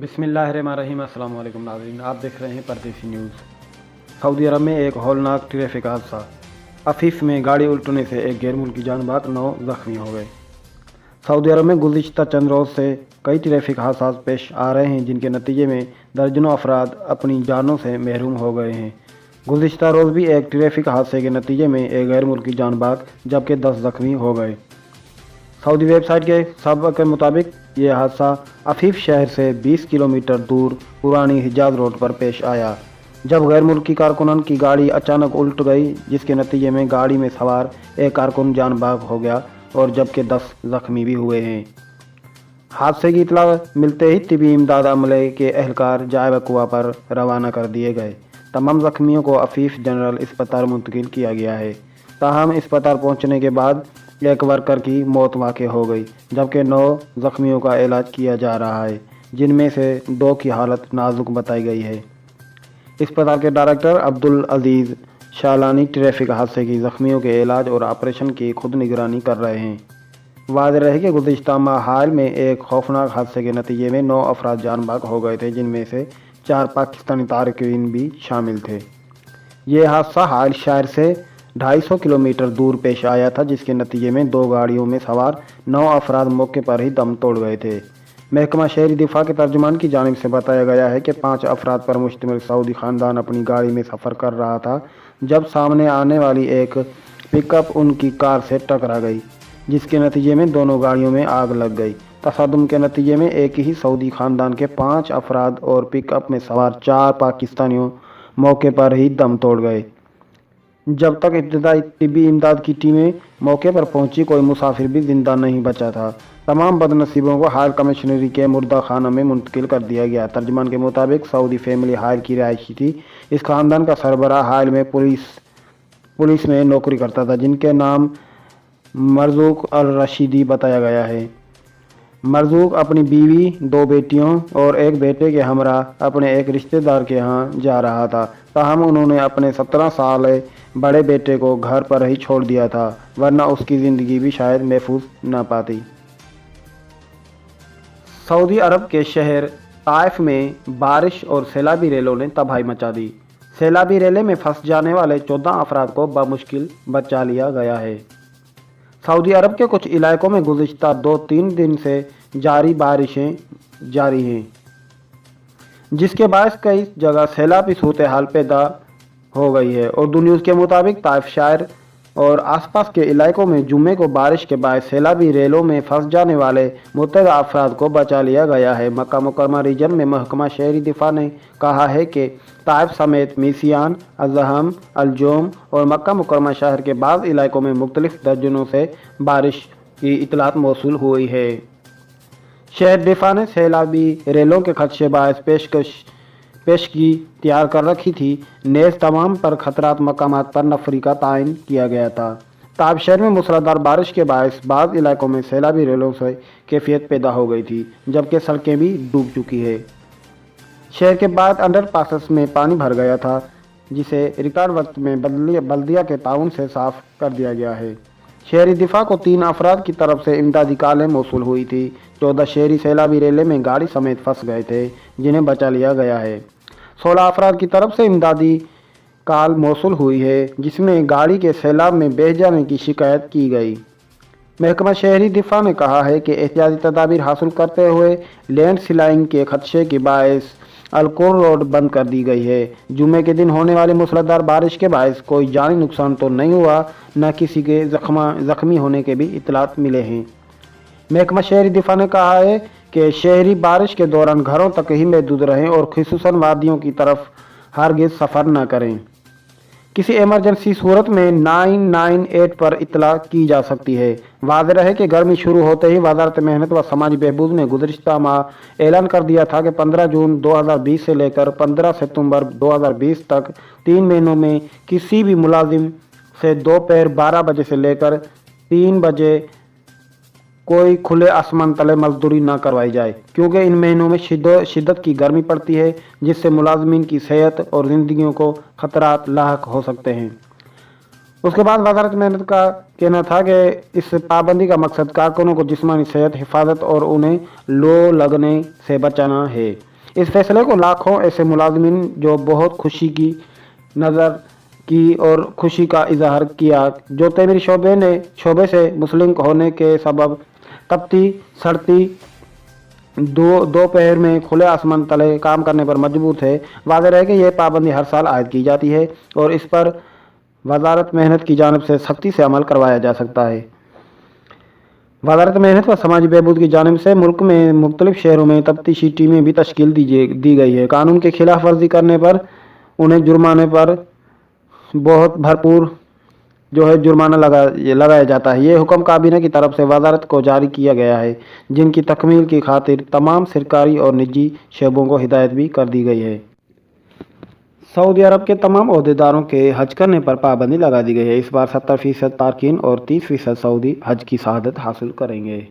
बिस्मिल्लाहिर्रहमानिर्रहीम। अस्सलाम वालेकुम नाज़रीन, आप देख रहे हैं परदेसी न्यूज़। सऊदी अरब में एक हौलनाक ट्रैफिक हादसा। अफीफ में गाड़ी उल्टने से एक गैर मुल्की जानबाज 9 जख्मी हो गए। सऊदी अरब में गुज़िश्ता चंद रोज़ से कई ट्रैफिक हादसा पेश आ रहे हैं, जिनके नतीजे में दर्जनों अफराद अपनी जानों से महरूम हो गए हैं। गुज़िश्ता रोज़ भी एक ट्रैफिक हादसे के नतीजे में एक गैर मुल्की जानबाज जबकि 10 जख्मी हो गए। सऊदी वेबसाइट के सबक के मुताबिक ये हादसा अफीफ शहर से 20 किलोमीटर दूर पुरानी हिजाज रोड पर पेश आया, जब गैर मुल्की कारकुनन की गाड़ी अचानक उल्ट गई, जिसके नतीजे में गाड़ी में सवार एक कारकुन जान बाग हो गया और जबकि 10 जख्मी भी हुए हैं। हादसे की इतला मिलते ही तिबी इमदाद अमले के एहलकार जाए वकुआ पर रवाना कर दिए गए। तमाम जख्मियों को अफीफ जनरल अस्पताल मुंतकिल किया गया है। ताहम अस्पताल पहुंचने के बाद एक वर्कर की मौत वाक़ हो गई, जबकि 9 जख्मियों का इलाज किया जा रहा है, जिनमें से 2 की हालत नाजुक बताई गई है। अस्पताल के डायरेक्टर अब्दुल अजीज़ शालानी ट्रैफिक हादसे की जख्मियों के इलाज और ऑपरेशन की खुद निगरानी कर रहे हैं। वाज़ेह रहे कि गुज़िश्ता माह हाल में एक खौफनाक हादसे के नतीजे में 9 अफराद जान बाग हो गए थे, जिनमें से 4 पाकिस्तानी तारकीन भी शामिल थे। ये हादसा हाल शहर से 250 किलोमीटर दूर पेश आया था, जिसके नतीजे में 2 गाड़ियों में सवार 9 अफराद मौके पर ही दम तोड़ गए थे। महकमा शहरी दिफा के तर्जुमान की जानिब से बताया गया है कि 5 अफराद पर मुश्तमिल सऊदी ख़ानदान अपनी गाड़ी में सफ़र कर रहा था, जब सामने आने वाली एक पिकअप उनकी कार से टकरा गई, जिसके नतीजे में दोनों गाड़ियों में आग लग गई। तसादुम के नतीजे में एक ही सऊदी ख़ानदान के 5 अफराद और पिकअप में सवार 4 पाकिस्तानियों मौके पर ही दम तोड़ गए। जब तक इब्तदाई तिब्बी इमदाद की टीमें मौके पर पहुंची, कोई मुसाफिर भी जिंदा नहीं बचा था। तमाम बदनसीबों को हाल कमिश्नरी के मुर्दा खाना में मुंतकिल कर दिया गया। तर्जुमान के मुताबिक सऊदी फैमिली हाल की रिहायशी थी। इस खानदान का सरबराह हाल में पुलिस में नौकरी करता था, जिनके नाम मरजूक अल रशीदी बताया गया है। मरजूक अपनी बीवी, 2 बेटियों और एक बेटे के हमरा अपने एक रिश्तेदार के यहाँ जा रहा था। ताहम उन्होंने अपने 17 साल बड़े बेटे को घर पर ही छोड़ दिया था, वरना उसकी ज़िंदगी भी शायद महफूज न पाती। सऊदी अरब के शहर ताइफ में बारिश और सैलाबी रेलों ने तबाही मचा दी। सैलाबी रेले में फंस जाने वाले 14 अफराद को बमुश्किल बचा लिया गया है। सऊदी अरब के कुछ इलाकों में गुज़िश्ता 2-3 दिन से जारी बारिशें जारी हैं, जिसके बायस कई जगह सैलाबी सूरत हाल पैदा हो गई है। उर्दू न्यूज़ के मुताबिक ताइफ शहर और आसपास के इलाकों में जुम्मे को बारिश के बाद सैलाबी रेलों में फंस जाने वाले मुतअद्दिद अफराद को बचा लिया गया है। मक्का मुकरमा रीजन में महकमा शहरी दिफा ने कहा है कि ताइफ समेत मिसियान, अज़हम, अलजोम और मक्का मुकरमा शहर के बाद इलाकों में मुख्तलिफ दर्जनों से बारिश की इतलात मौसूल हुई है। शहर दिफा ने सैलाबी रेलों के खदशे बायस पेशगी तैयार कर रखी थी। नेज़ तमाम पर खतरात मकामात पर नफरी का तायन किया गया था। ताइफ शहर में मूसलाधार बारिश के बायस बाद इलाकों में सैलाबी रेलों से कैफियत पैदा हो गई थी, जबकि सड़कें भी डूब चुकी है। शहर के बाद अंडरपासेस में पानी भर गया था, जिसे रिकॉर्ड वक्त में बल्दिया के ताउन से साफ कर दिया गया है। शहरी दिफा को 3 अफराद की तरफ से इमदादी कॉलें मौसूल हुई थी। 14 शहरी सैलाबी रेले में गाड़ी समेत फंस गए थे, जिन्हें बचा लिया गया है। 16 अफराद की तरफ से इमदादी कॉल मौसूल हुई है, जिसमें गाड़ी के सैलाब में बह जाने की शिकायत की गई। महकमा शहरी दिफा ने कहा है कि एहतियाती तदाबीर हासिल करते हुए लैंड स्लाइडिंग के खदशे के बायस अलकोर रोड बंद कर दी गई है। जुम्मे के दिन होने वाली मूसलाधार बारिश के बायस कोई जानी नुकसान तो नहीं हुआ, न किसी के जख्मी होने के भी इतलात मिले हैं। महकमा शहरी दिफा ने कहा है कि शहरी बारिश के दौरान घरों तक ही महदूद रहें और खुसूसन वादियों की तरफ हरगिज़ सफ़र न करें। किसी इमरजेंसी सूरत में 998 पर इतला की जा सकती है। वाज़ेह रहे कि गर्मी शुरू होते ही वज़ारत मेहनत व समाजी बहबूद ने गुज़िश्ता माह ऐलान कर दिया था कि 15 जून 2020 से लेकर 15 सितंबर 2020 तक 3 महीनों में किसी भी मुलाजिम से दोपहर 12 बजे से लेकर 3 बजे कोई खुले आसमान तले मजदूरी ना करवाई जाए, क्योंकि इन महीनों में शिद्दत की गर्मी पड़ती है, जिससे मुलाजमीन की सेहत और ज़िंदगियों को खतरात लाहक हो सकते हैं। उसके बाद वज़ारत मेहनत का कहना था कि इस पाबंदी का मकसद कारकुनों को जिस्मानी सेहत, हिफाजत और उन्हें लो लगने से बचाना है। इस फैसले को लाखों ऐसे मुलाजिमीन जो बहुत खुशी की नज़र की और खुशी का इजहार किया, जो तमीरी शोबे से मुस्लिम होने के सबब तपती सड़ती दोपहर में खुले आसमान तले काम करने पर मजबूर थे। वाज़ेह है कि यह पाबंदी हर साल आयद की जाती है और इस पर वजारत मेहनत की जानिब से सख्ती से अमल करवाया जा सकता है। वजारत मेहनत व समाजी बहबूद की जानिब से मुल्क में मुख्तलिफ शहरों में तफ्तीशी टीमें भी तश्कील दी गई है। कानून की खिलाफ वर्जी करने पर उन्हें जुर्माने पर बहुत भरपूर जुर्माना लगाया जाता है। ये हुक्म काबीना की तरफ से वजारत को जारी किया गया है, जिनकी तकमील की खातिर तमाम सरकारी और निजी शोबों को हिदायत भी कर दी गई है। सऊदी अरब के तमाम ओहदेदारों के हज करने पर पाबंदी लगा दी गई है। इस बार 70% तारकीन और 30% सऊदी हज की शहादत हासिल करेंगे।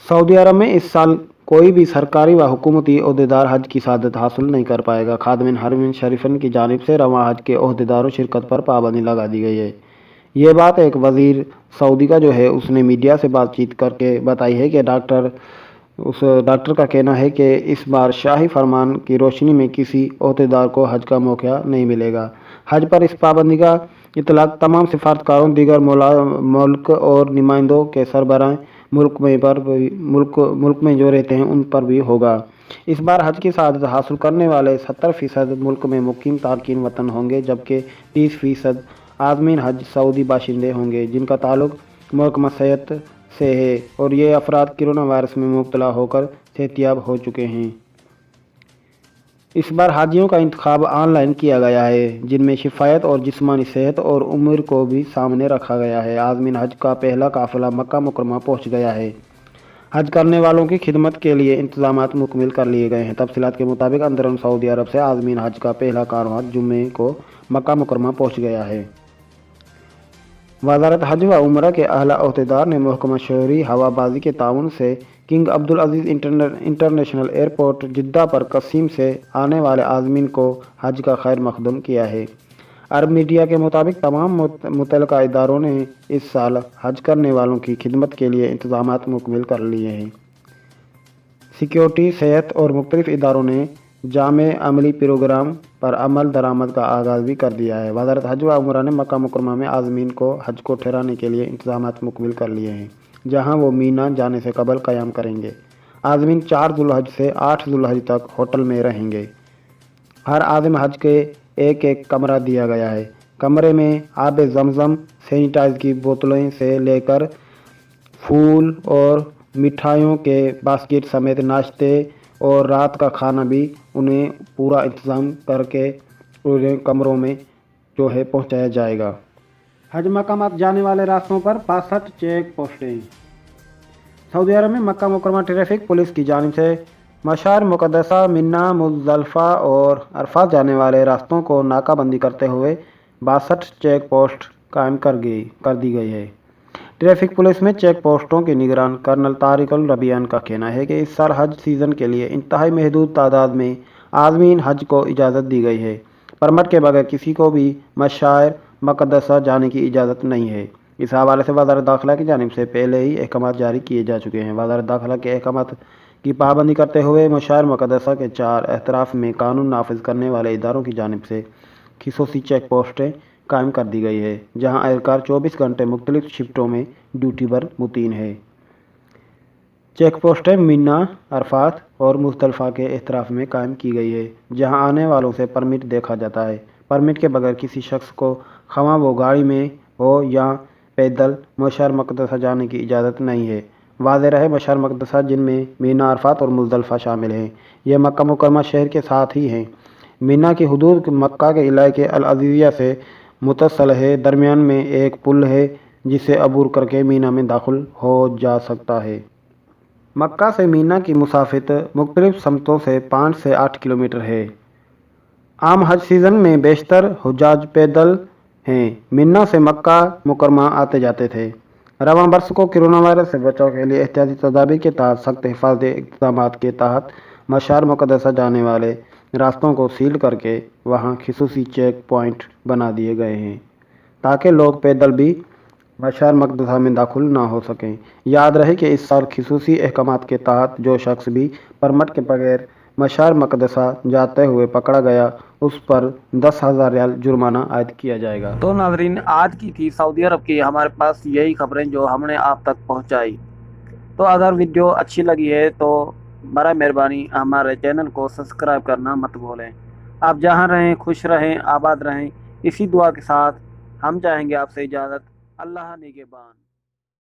सऊदी अरब में इस साल कोई भी सरकारी व हुकूमती ओहदेदार हज की शहादत हासिल नहीं कर पाएगा। खादिमिन हरमीन शरीफन की जानिब से रवां हज के ओहदेदारों शिरकत पर पाबंदी लगा दी गई है। ये बात एक वजीर सऊदी का उसने मीडिया से बातचीत करके बताई है कि उस डॉक्टर का कहना है कि इस बार शाही फरमान की रोशनी में किसी ओहदेदार को हज का मौका नहीं मिलेगा। हज पर इस पाबंदी का इतलाक तमाम सिफारतकारों, दीगर मुल्क और नुमाइंदों के सरबराह मुल्क में जो रहते हैं उन पर भी होगा। इस बार हज की शहादत हासिल करने वाले 70% मुल्क में मुकीम तारकीन वतन होंगे, जबकि 30% आज़मीन हज सऊदी बाशिंदे होंगे, जिनका ताल्लुक महकमा सेहत से है और ये अफराद कोरोना वायरस में मुब्तला होकर सेहतियाब हो चुके हैं। इस बार हाजियों का इंतखाब ऑनलाइन किया गया है, जिनमें शिफायत और जिस्मानी सेहत और उम्र को भी सामने रखा गया है। आज़मीन हज का पहला काफ़िला मक्का मुकरमा पहुँच गया है। हज करने वालों की खिदमत के लिए इंतजामात मुकम्मल कर लिए गए हैं। तफसीलात के मुताबिक अंदरून सऊदी अरब से आज़मीन हज का पहला कारवां जुम्मे को मक्का मुकरमा पहुँच गया है। वज़ारत हज व उम्रा के आला ओहदेदार ने महकमा शहरी हवाबाजी के ताउन से King Abdul Aziz International Airport Jeddah पर कसीम से आने वाले आज़मीन को हज का खैर मकदूम किया है। अरब मीडिया के मुताबिक तमाम मुतल्लिका इदारों ने इस साल हज करने वालों की खिदमत के लिए इंतजामात मुकम्मल कर लिए हैं। सिक्योरिटी, सेहत और मुख्तलिफ इदारों ने जामे अमली प्रोग्राम पर अमल दरामद का आगाज़ भी कर दिया है। वज़ारत हज व उम्रा ने मक्का मुकरमा में आज़मीन को हज को ठहराने के लिए इंतजामात मुकम्मल कर लिए हैं, जहां वो मीना जाने से कबल क़याम करेंगे। आज़मीन 4 ज़ुल्हज से 8 ज़ुल्हज तक होटल में रहेंगे। हर आज़म हज के एक कमरा दिया गया है। कमरे में आब ज़मज़म, सैनिटाइज की बोतलें से लेकर फूल और मिठाइयों के बास्केट समेत नाश्ते और रात का खाना भी उन्हें पूरा इंतज़ाम करके उन्हें कमरों में पहुंचाया जाएगा। हज मकामात जाने वाले रास्तों पर 65 चेक पोस्टें। सऊदी अरब में मक्का मुकरमा ट्रैफिक पुलिस की जानिब से मशार मुक़द्दसा, मिन्ना, मुज़दलिफ़ा और अरफात जाने वाले रास्तों को नाकाबंदी करते हुए 62 चेक पोस्ट कायम कर दी गई है। ट्रैफिक पुलिस में चेक पोस्टों के निगरान कर्नल तारिक अल रबियान का कहना है कि इस साल हज सीज़न के लिए इंतहाई महदूद तादाद में आज़मीन हज को इजाज़त दी गई है। परमिट के बगैर किसी को भी मशार मुक़द्दसा जाने की इजाज़त नहीं है। इस हवाले से वज़ारत दाखिला की जानिब से पहले ही अहकाम जारी किए जा चुके हैं। वज़ारत दाखिला के अहकाम की पाबंदी करते हुए मशार मुक़द्दसा के 4 अतराफ़ में कानून नाफिज करने वाले इदारों की जानिब से खसूसी चेक पोस्टें कायम कर दी गई है, जहां एहलकार 24 घंटे मुख्तलिफ शिफ्टों में ड्यूटी पर मुतैन है। चेक पोस्टें मिना, अरफात और मुज़दलिफ़ा के अतराफ़ में कायम की गई है, जहां आने वालों से परमिट देखा जाता है। परमिट के बगैर किसी शख्स को खमा वो गाड़ी में हो या पैदल मशार मुक़द्दसा जाने की इजाज़त नहीं है। वाज़ेह रहे मशार मुक़द्दसा, जिनमें मिना, अरफात और मुज़दलिफ़ा शामिल हैं, यह मक्का मुकरमा शहर के साथ ही हैं। मिना की हुदूद मक्का के इलाके अल अज़ीज़िया से मुत्तसल है। दरमियान में एक पुल है जिसे अबूर करके मीना में दाखिल हो जा सकता है। मक्का से मीना की मुसाफित मुख्तलिफ समतों से 5 से 8 किलोमीटर है। आम हज सीज़न में बेशतर हुज्जाज पैदल हैं। मीना से मक्का मुकरमा आते जाते थे। रवां बरस को कोरोना वायरस से बचाव के लिए एहतियाती तदाबीर के तहत सख्त हिफाजती इक़दामात के तहत मशार मुक़द्दसा जाने वाले रास्तों को सील करके वहां खसूसी चेक पॉइंट बना दिए गए हैं, ताकि लोग पैदल भी मशहर मकदसा में दाखिल ना हो सकें। याद रहे कि इस साल खसूसी अहकामात के तहत जो शख्स भी परमिट के बगैर मशहर मकदसा जाते हुए पकड़ा गया उस पर 10,000 रियाल जुर्माना आयद किया जाएगा। तो नाज़रीन, आज की थी सऊदी अरब की हमारे पास यही खबरें जो हमने आप तक पहुंचाई। तो अगर वीडियो अच्छी लगी है तो बड़ा मेहरबानी हमारे चैनल को सब्सक्राइब करना मत भूलें। आप जहां रहें खुश रहें, आबाद रहें, इसी दुआ के साथ हम चाहेंगे आपसे इजाज़त। अल्लाह निगहबान।